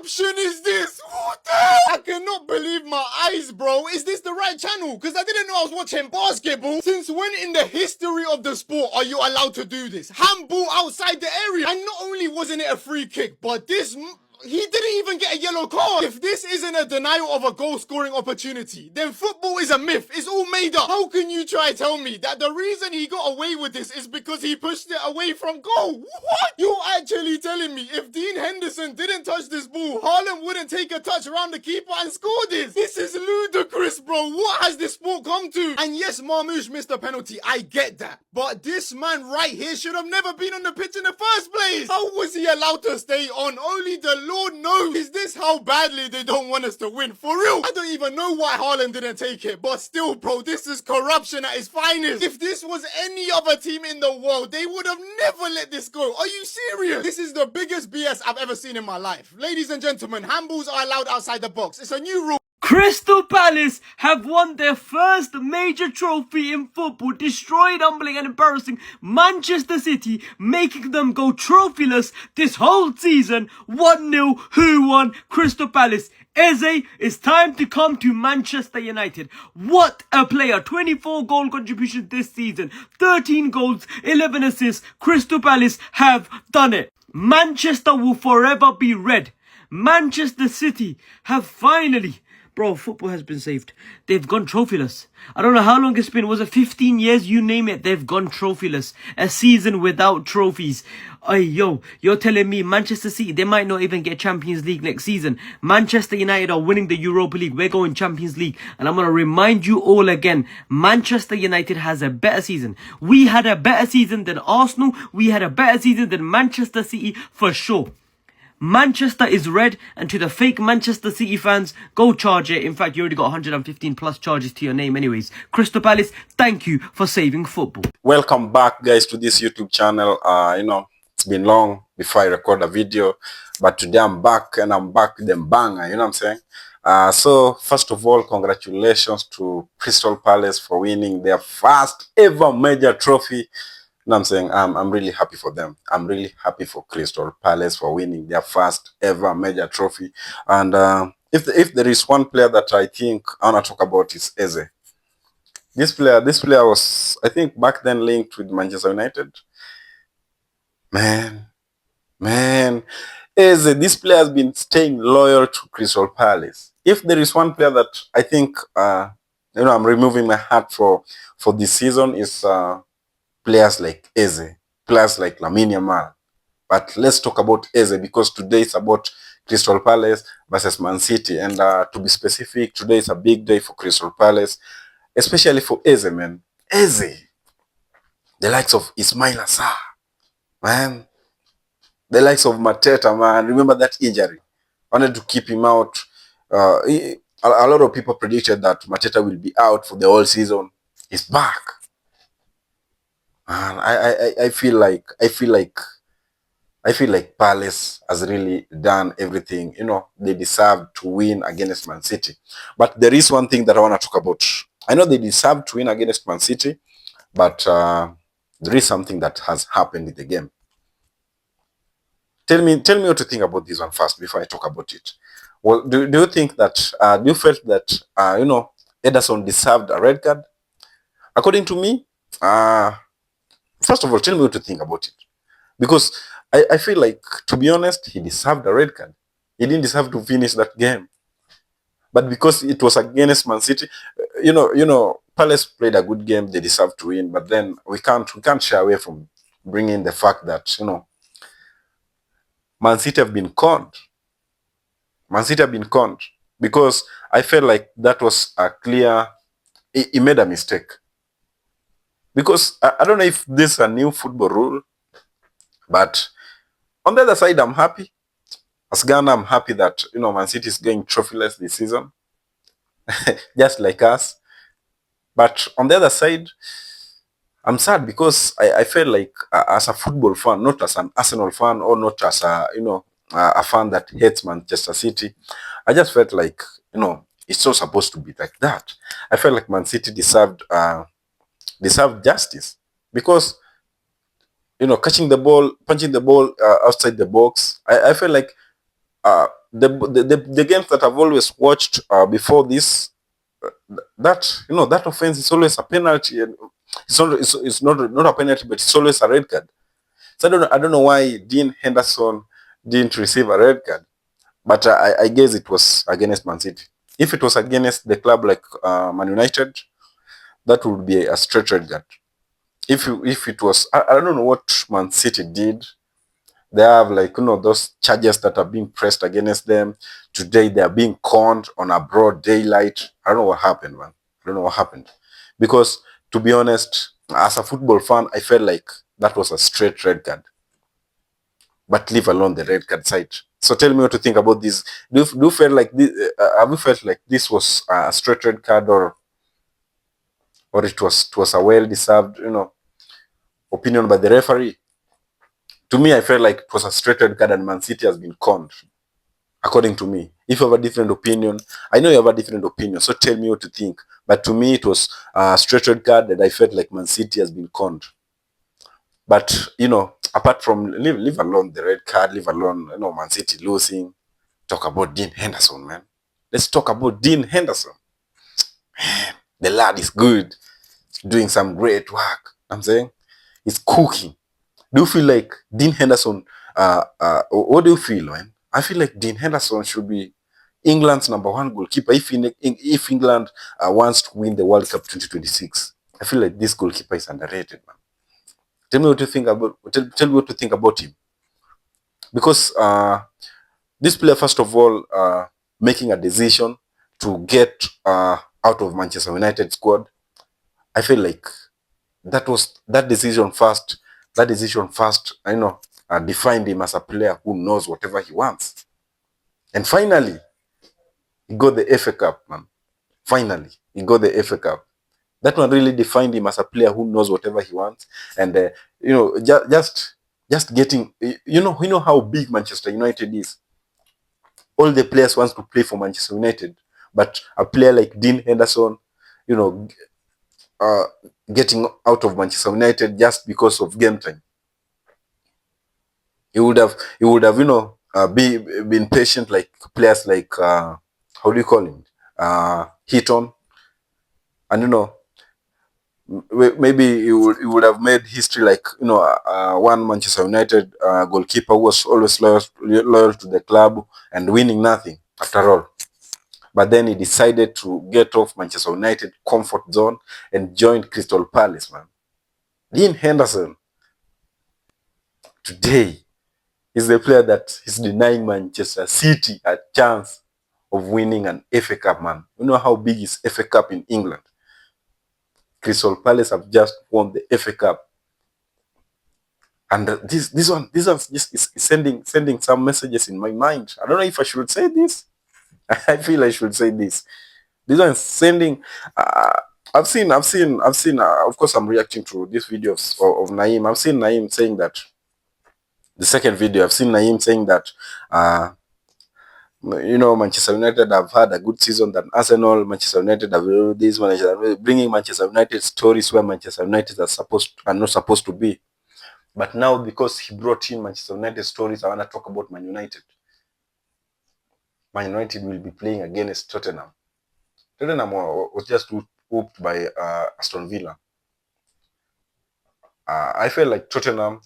corruption is this? What the hell? I cannot believe my eyes, bro. Is this the right channel? Because I didn't know I was watching basketball. Since when in the history of the sport are you allowed to do this? Handball outside the area. And not only wasn't it a free kick, but he didn't even get a yellow card. If this isn't a denial of a goal-scoring opportunity, then football is a myth. It's all made up. How can you try to tell me that the reason he got away with this is because he pushed it away from goal? What? You're actually telling me if Dean Henderson didn't touch this ball, Haaland wouldn't take a touch around the keeper and score this? This is ludicrous, bro. What has this sport come to? And yes, Marmoush missed a penalty. I get that. But this man right here should have never been on the pitch in the first place. How was he allowed to stay on? Only the Lord knows. Is this how badly they don't want us to win? For real? I don't even know why Haaland didn't take it. But still, bro, this is corruption at its finest. If this was any other team in the world, they would have never let this go. Are you serious? This is the biggest BS I've ever seen in my life. Ladies and gentlemen, handballs are allowed outside the box. It's a new rule. Crystal Palace have won their first major trophy in football, destroyed, humbling and embarrassing Manchester City, making them go trophyless this whole season. 1-0, who won? Crystal Palace. Eze, it's time to come to Manchester United. What a player. 24 goal contributions this season. 13 goals, 11 assists. Crystal Palace have done it. Manchester will forever be red. Manchester City have finally... Bro, football has been saved. They've gone trophyless. I don't know how long it's been. Was it 15 years? You name it. They've gone trophyless. A season without trophies. Ay, yo, you're telling me Manchester City, they might not even get Champions League next season. Manchester United are winning the Europa League. We're going Champions League. And I'm going to remind you all again, Manchester United has a better season. We had a better season than Arsenal. We had a better season than Manchester City for sure. Manchester is red, and to the fake Manchester City fans, go charge it. In fact, you already got 115 plus charges to your name anyways. Crystal Palace, thank you for saving football. Welcome back, guys, to this YouTube channel. It's been long before I record a video, but today I'm back, and I'm back with them banger, you know what I'm saying? So first of all, congratulations to Crystal Palace for winning their first ever major trophy. You know what I'm saying? I'm really happy for them. I'm really happy for Crystal Palace for winning their first ever major trophy. And if there is one player that I think I want to talk about is Eze. This player was, I think, back then linked with Manchester United. Man, Eze, this player has been staying loyal to Crystal Palace. If there is one player that I think, I'm removing my hat for this season is players like Eze, players like Lamine Yamal. But let's talk about Eze because today it's about Crystal Palace versus Man City. And to be specific, today is a big day for Crystal Palace, especially for Eze, man. Eze, the likes of Ismail Assar, man. The likes of Mateta, man. Remember that injury? I wanted to keep him out. A lot of people predicted that Mateta will be out for the whole season. He's back. And I feel like Palace has really done everything. You know, they deserve to win against Man City. But there is one thing that I want to talk about. I know they deserve to win against Man City, but there is something that has happened in the game. Tell me what to think about this one first before I talk about it. Well, do you think that do you felt that Ederson deserved a red card? According to me, first of all, tell me what to think about it. Because I feel like, to be honest, he deserved a red card. He didn't deserve to finish that game. But because it was against Man City, Palace played a good game. They deserved to win. But then we can't shy away from bringing the fact that, Man City have been conned. Man City have been conned. Because I felt like that was a clear... He made a mistake. Because I don't know if this is a new football rule, but on the other side, I'm happy. As Ghana, I'm happy that, Man City is going trophyless this season, just like us. But on the other side, I'm sad because I feel like as a football fan, not as an Arsenal fan or not as a fan that hates Manchester City, I just felt like, it's not supposed to be like that. I felt like Man City deserved justice because catching the ball, punching the ball outside the box, I feel like the games that I've always watched before this, that that offense is always a penalty, and it's not a penalty, but it's always a red card. So I don't know why Dean Henderson didn't receive a red card, but I guess it was against Man City. If it was against the club like Man United, that would be a straight red card. If it was, I don't know what Man City did. They have like those charges that are being pressed against them. Today they are being conned on a broad daylight. I don't know what happened, man. I don't know what happened. Because to be honest, as a football fan, I felt like that was a straight red card. But leave alone the red card side. So tell me what to think about this. Do you feel like this? Have you felt like this was a straight red card, or it was a well deserved opinion by the referee? To me, I felt like it was a straight red card and Man City has been conned, according to me. If you have a different opinion, I know you have a different opinion, so tell me what to think. But to me, it was a straight red card and I felt like Man City has been conned. But, apart from, leave alone the red card, leave alone, Man City losing, talk about Dean Henderson, man. Let's talk about Dean Henderson. Man, the lad is good, doing some great work. I'm saying he's cooking. Do you feel like Dean Henderson, what do you feel, man? I feel like Dean Henderson should be England's #1 goalkeeper if England wants to win the World Cup 2026. I feel like this goalkeeper is underrated, man. Tell me what you think about. Tell me what to think about him, because this player, first of all, making a decision to get out of Manchester United squad, I feel like that decision first. That decision first, defined him as a player who knows whatever he wants. And finally, he got the FA Cup, man. Finally, he got the FA Cup. That one really defined him as a player who knows whatever he wants. And just getting, you know how big Manchester United is. All the players wants to play for Manchester United, but a player like Dean Henderson, getting out of Manchester United just because of game time. He would have, been patient like players like how do you call him, Heaton, and maybe he would have made history like one Manchester United goalkeeper who was always loyal to the club and winning nothing after all. But then he decided to get off Manchester United comfort zone and joined Crystal Palace, man. Dean Henderson today is the player that is denying Manchester City a chance of winning an FA Cup, man. You know how big is FA Cup in England? Crystal Palace have just won the FA Cup. And this one just is sending some messages in my mind. I don't know if I should say this. I feel I should say this. This one is sending. I've seen. Of course, I'm reacting to this video of Naeem. I've seen Naeem saying that. The second video, I've seen Naeem saying that, Manchester United have had a good season than Arsenal. Manchester United have this, bringing Manchester United stories where Manchester United are not supposed to be. But now, because he brought in Manchester United stories, I want to talk about Man United. Man United will be playing against Tottenham. Tottenham was just whooped by Aston Villa. I feel like Tottenham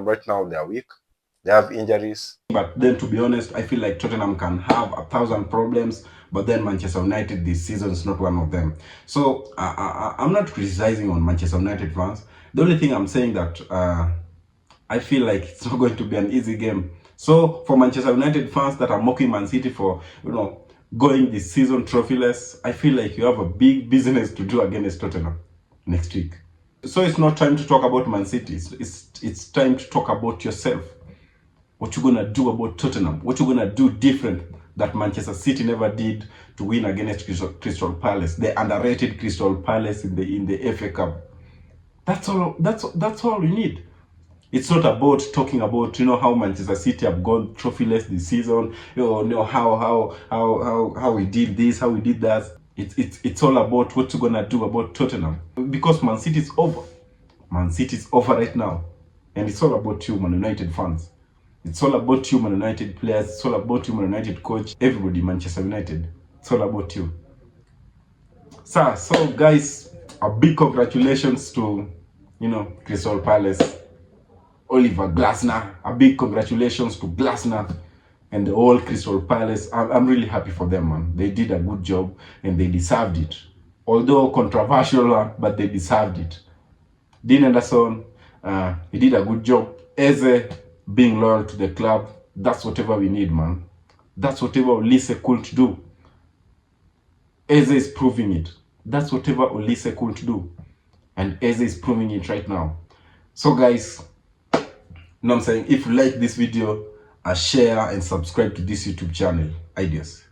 right now, they are weak. They have injuries. But then, to be honest, I feel like Tottenham can have 1,000 problems, but then Manchester United this season is not one of them. So I'm not criticizing on Manchester United fans. The only thing I'm saying that I feel like it's not going to be an easy game. So for Manchester United fans that are mocking Man City for going this season trophyless, I feel like you have a big business to do against Tottenham next week. So it's not time to talk about Man City. It's time to talk about yourself. What you're gonna do about Tottenham? What you're gonna do different that Manchester City never did to win against Crystal Palace, the underrated Crystal Palace in the FA Cup? That's all you need. It's not about talking about how Manchester City have gone trophyless this season. How we did this, how we did that. It's all about what you're gonna do about Tottenham, because Man City is over. Man City is over right now, and it's all about you, Man United fans. It's all about you, Man United players. It's all about you, Man United coach. Everybody, Manchester United. It's all about you. So guys, a big congratulations to, Crystal Palace, Oliver Glasner. A big congratulations to Glasner and the whole Crystal Palace. I'm really happy for them, man. They did a good job and they deserved it. Although controversial, but they deserved it. Dean Anderson, he did a good job. Eze being loyal to the club, that's whatever we need, man. That's whatever Olise couldn't do. Eze is proving it. That's whatever Olise couldn't do. And Eze is proving it right now. So guys, you know what I'm saying? If you like this video, share and subscribe to this YouTube channel. Ideas.